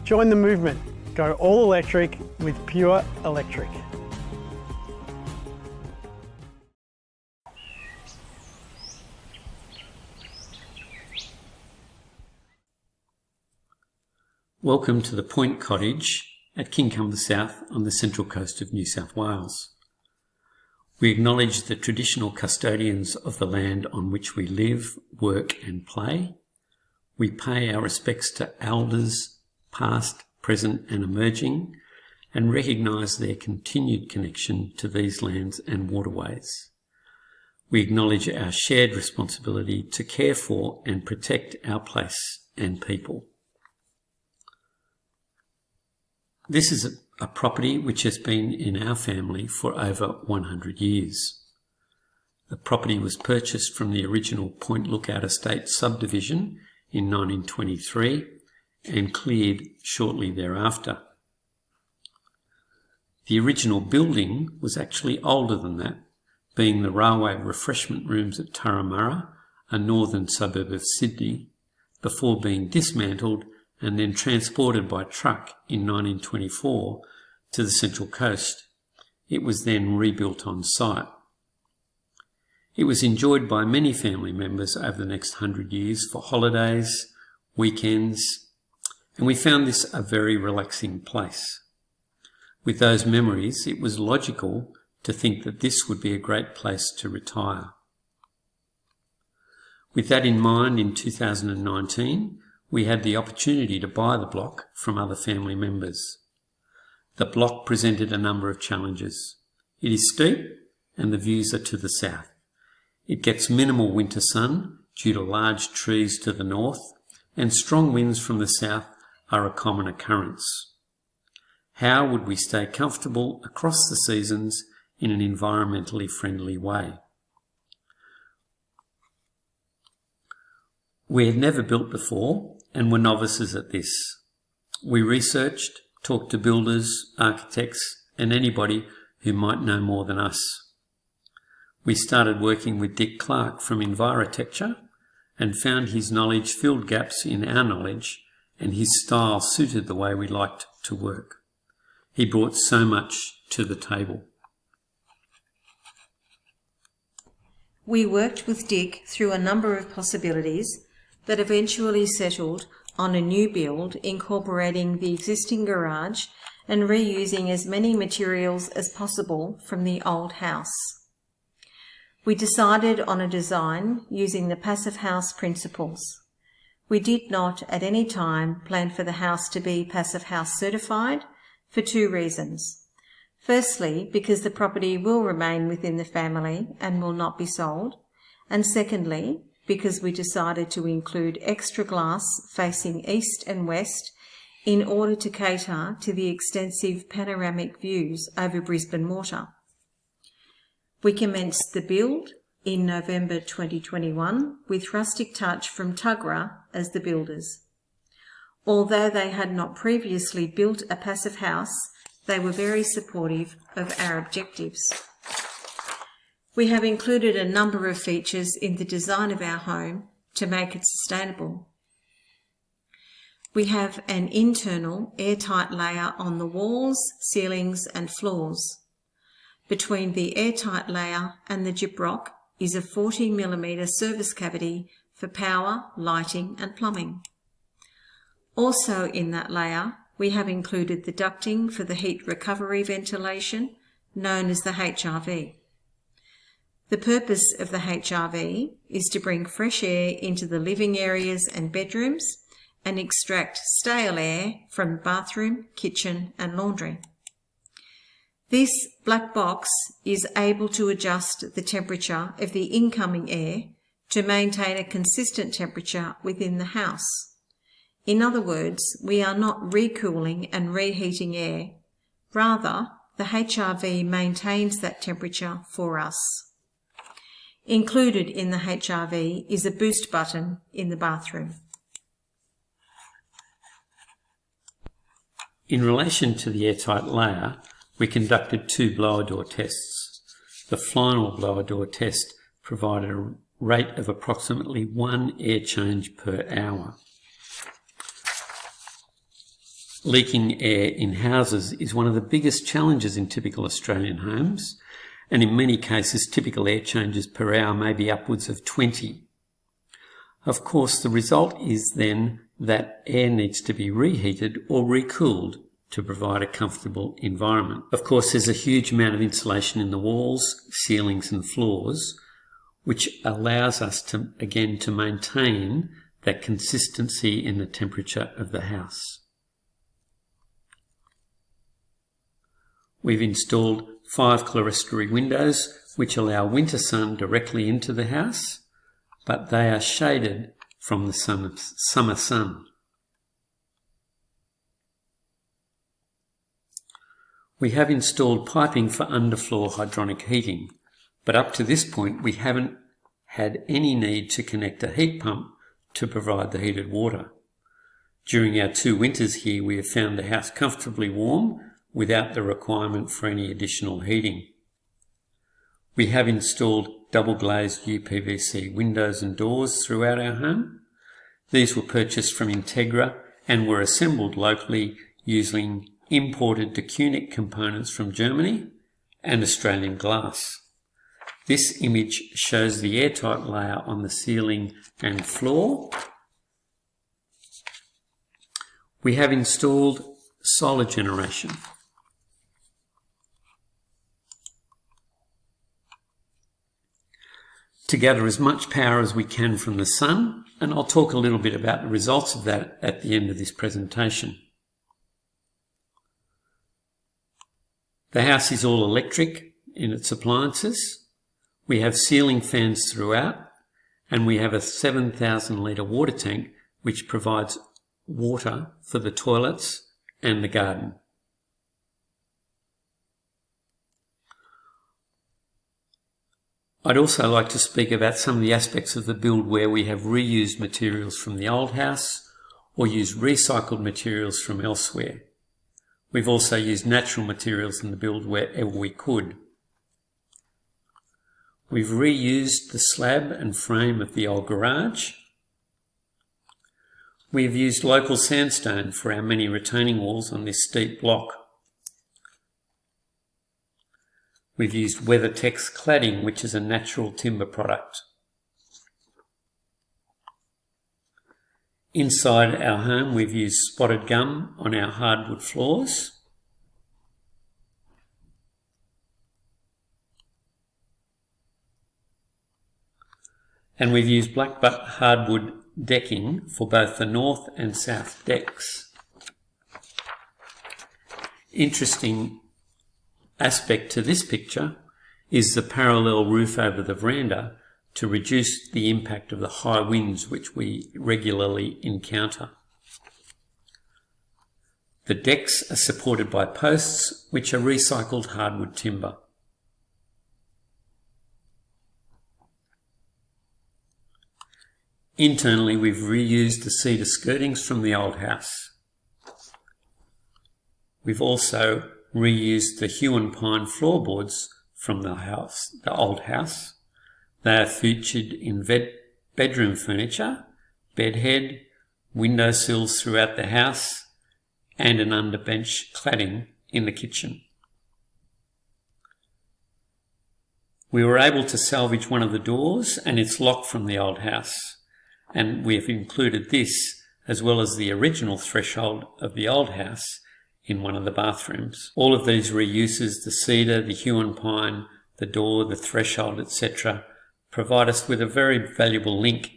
Join the movement. Go all electric with Pure Electric. Welcome to the Point Cottage at Kincumber South on the central coast of New South Wales. We acknowledge the traditional custodians of the land on which we live, work and play. We pay our respects to elders, past, present and emerging, and recognise their continued connection to these lands and waterways. We acknowledge our shared responsibility to care for and protect our place and people. This is a property which has been in our family for over 100 years. The property was purchased from the original Point Lookout Estate subdivision in 1923 and cleared shortly thereafter. The original building was actually older than that, being the railway refreshment rooms at Turramurra, a northern suburb of Sydney, before being dismantled and then transported by truck in 1924 to the Central Coast. It was then rebuilt on site. It was enjoyed by many family members over the next 100 years for holidays, weekends, and we found this a very relaxing place. With those memories, it was logical to think that this would be a great place to retire. With that in mind, in 2019, we had the opportunity to buy the block from other family members. The block presented a number of challenges. It is steep and the views are to the south. It gets minimal winter sun due to large trees to the north, and strong winds from the south are a common occurrence. How would we stay comfortable across the seasons in an environmentally friendly way? We had never built before and were novices at this. We researched, talked to builders, architects and anybody who might know more than us. We started working with Dick Clark from Envirotecture and found his knowledge filled gaps in our knowledge and his style suited the way we liked to work. He brought so much to the table. We worked with Dick through a number of possibilities that eventually settled on a new build incorporating the existing garage and reusing as many materials as possible from the old house. We decided on a design using the Passivhaus principles. We did not at any time plan for the house to be Passivhaus certified for two reasons. Firstly, because the property will remain within the family and will not be sold, and secondly, because we decided to include extra glass facing east and west in order to cater to the extensive panoramic views over Brisbane Water. We commenced the build in November 2021 with Rustic Touch from Tuggerah as the builders. Although they had not previously built a passive house, they were very supportive of our objectives. We have included a number of features in the design of our home to make it sustainable. We have an internal airtight layer on the walls, ceilings and floors. Between the airtight layer and the gyprock is a 40mm service cavity for power, lighting and plumbing. Also in that layer, we have included the ducting for the heat recovery ventilation, known as the HRV. The purpose of the HRV is to bring fresh air into the living areas and bedrooms and extract stale air from the bathroom, kitchen and laundry. This black box is able to adjust the temperature of the incoming air to maintain a consistent temperature within the house. In other words, we are not recooling and reheating air. Rather, the HRV maintains that temperature for us. Included in the HRV is a boost button in the bathroom. In relation to the airtight layer, we conducted two blower door tests. The final blower door test provided a rate of approximately 1 air change per hour. leaking air in houses is one of the biggest challenges in typical Australian homes, and in many cases typical air changes per hour may be upwards of 20. Of course, the result is then that air needs to be reheated or recooled to provide a comfortable environment. Of course, there's a huge amount of insulation in the walls, ceilings and floors, which allows us to maintain that consistency in the temperature of the house. We've installed 5 clerestory windows which allow winter sun directly into the house, but they are shaded from the summer sun. We have installed piping for underfloor hydronic heating, but up to this point we haven't had any need to connect a heat pump to provide the heated water. During our 2 winters here, we have found the house comfortably warm without the requirement for any additional heating. We have installed double glazed UPVC windows and doors throughout our home. These were purchased from Integra and were assembled locally using imported Decunic components from Germany and Australian glass. This image shows the airtight layer on the ceiling and floor. We have installed solar generation. To gather as much power as we can from the sun, and I'll talk a little bit about the results of that at the end of this presentation. The house is all electric in its appliances. We have ceiling fans throughout, and we have a 7,000 litre water tank which provides water for the toilets and the garden. I'd also like to speak about some of the aspects of the build where we have reused materials from the old house or used recycled materials from elsewhere. We've also used natural materials in the build wherever we could. We've reused the slab and frame of the old garage. We've used local sandstone for our many retaining walls on this steep block. We've used WeatherTex cladding, which is a natural timber product. Inside our home, we've used spotted gum on our hardwood floors. And we've used blackbutt hardwood decking for both the north and south decks. Interesting aspect to this picture is the parallel roof over the veranda to reduce the impact of the high winds which we regularly encounter. The decks are supported by posts which are recycled hardwood timber. Internally, we've reused the cedar skirtings from the old house. We've also reused the Huon pine floorboards from the old house. They are featured in bedroom furniture, bedhead, windowsills throughout the house, and an underbench cladding in the kitchen. We were able to salvage one of the doors and its lock from the old house, and we have included this as well as the original threshold of the old house in one of the bathrooms. All of these reuses, the cedar, the Huon pine, the door, the threshold, etc., provide us with a very valuable link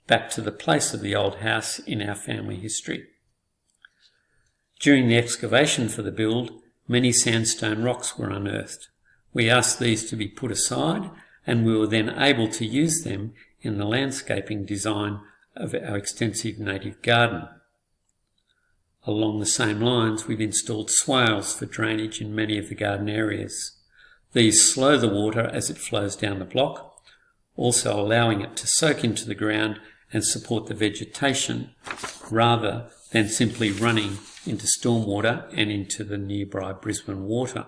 back to the place of the old house in our family history. During the excavation for the build, many sandstone rocks were unearthed. We asked these to be put aside, and we were then able to use them in the landscaping design of our extensive native garden. Along the same lines, we've installed swales for drainage in many of the garden areas. These slow the water as it flows down the block, also allowing it to soak into the ground and support the vegetation rather than simply running into stormwater and into the nearby Brisbane water.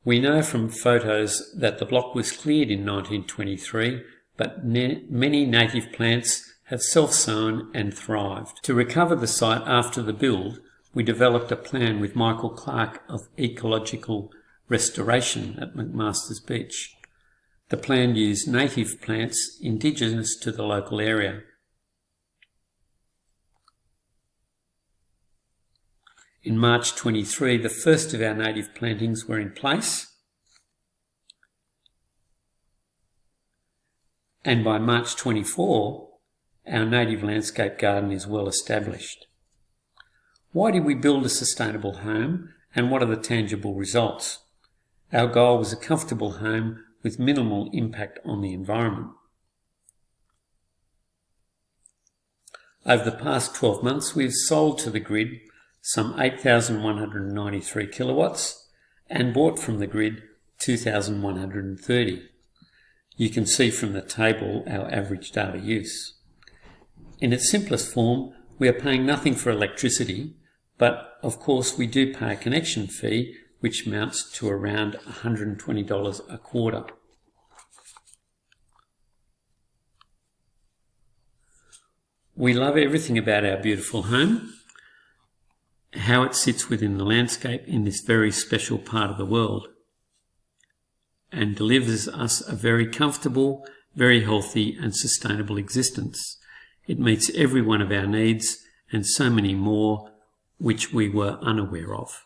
We know from photos that the block was cleared in 1923, but many native plants have self-sown and thrived. To recover the site after the build, we developed a plan with Michael Clark of Ecological Restoration at McMaster's Beach. The plan used native plants indigenous to the local area. In March 23, the first of our native plantings were in place, and by March 24, our native landscape garden is well established. Why did we build a sustainable home, and what are the tangible results? Our goal was a comfortable home with minimal impact on the environment. Over the past 12 months, we've sold to the grid some 8,193 kilowatts and bought from the grid 2,130. You can see from the table our average daily use. In its simplest form, we are paying nothing for electricity, but of course we do pay a connection fee which amounts to around $120 a quarter. We love everything about our beautiful home, how it sits within the landscape in this very special part of the world, and delivers us a very comfortable, very healthy and sustainable existence. It meets every one of our needs and so many more which we were unaware of.